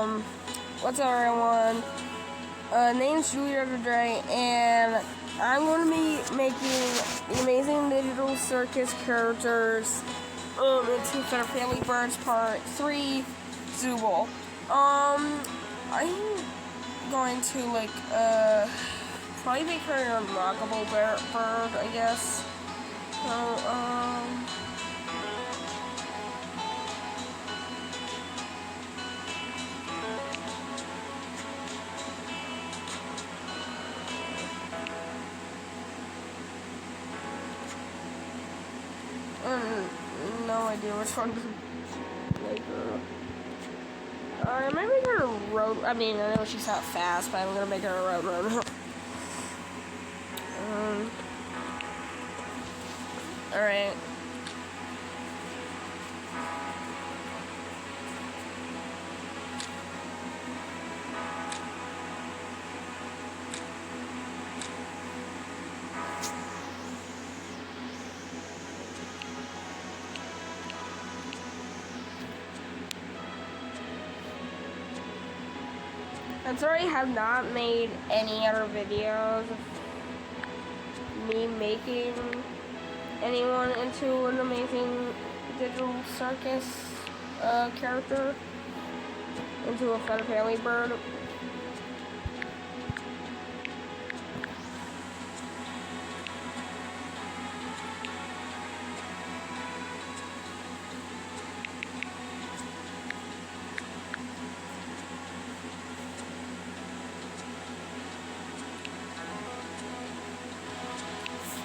What's up, everyone? Name's Julia today, and I'm going to be making the Amazing Digital Circus characters into Feather Family Birds Part 3 Zooble. I'm going to, probably make her an unlockable bird, I guess. So, no idea which one to make her. I might make her a road. I mean, I know she's not fast, but I'm gonna make her a road runner. Alright. I'm sorry I have not made any other videos of me making anyone into an Amazing Digital Circus character, into a Feather Family bird.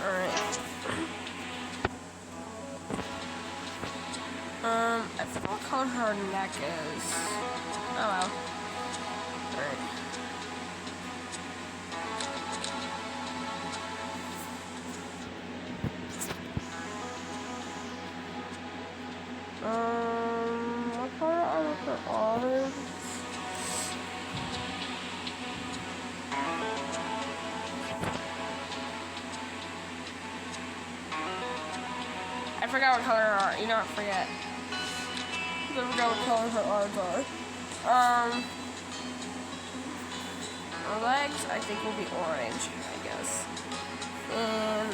Alright. I forgot what color her neck is. Oh well. Alright. What color are her arms? I forgot what color her are. You know, I forget. I forgot what color her arms are. Her legs, I think, will be orange, I guess. And,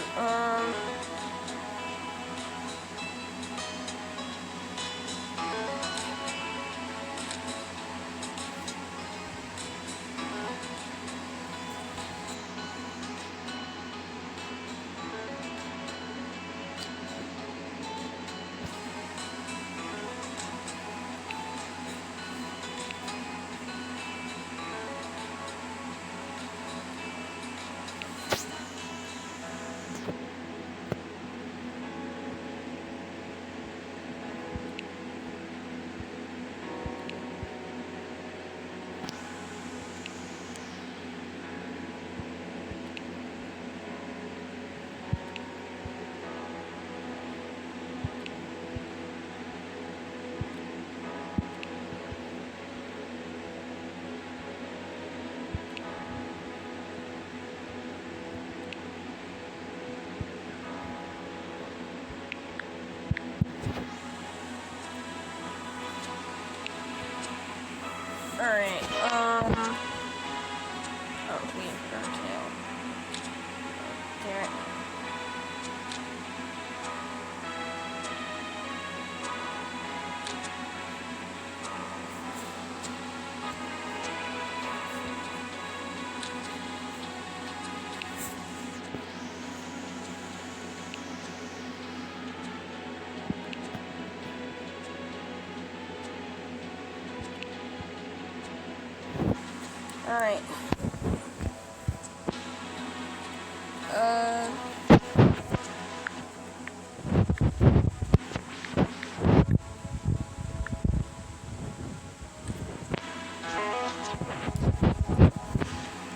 alright, oh, we have her tail. Damn it. Alright.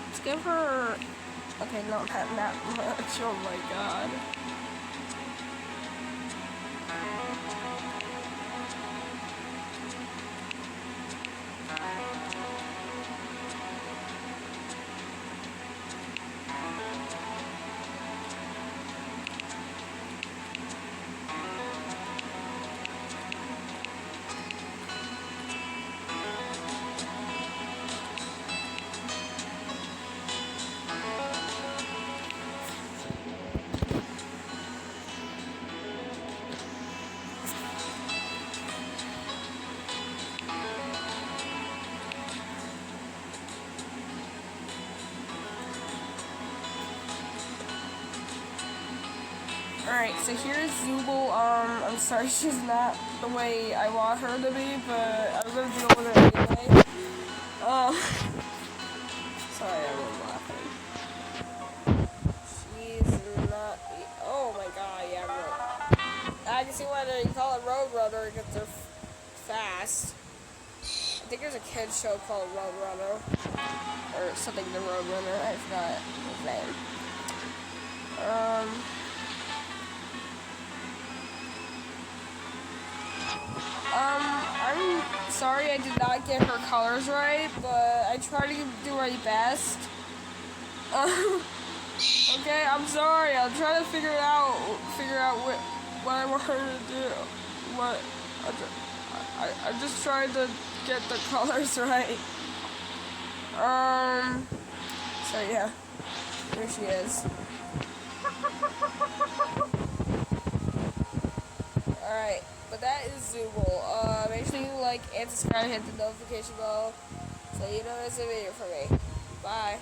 Let's give her... Okay, not that much. Oh my god. Alright, so here's Zooble. I'm sorry she's not the way I want her to be, but I'm gonna deal with it anyway. Sorry, I'm laughing. She's not. Oh my god, yeah, I can see why they call it Roadrunner because they're fast. I think there's a kid's show called Roadrunner. Or something, the Roadrunner. I forgot his name. I'm sorry I did not get her colors right, but I tried to do my best. Okay, I'm sorry. I'm trying to figure out what I want her to do. What I just tried to get the colors right. So yeah, here she is. Alright, but that is Zooble. Make sure you like and subscribe, hit the notification bell so you know there's a video for me. Bye.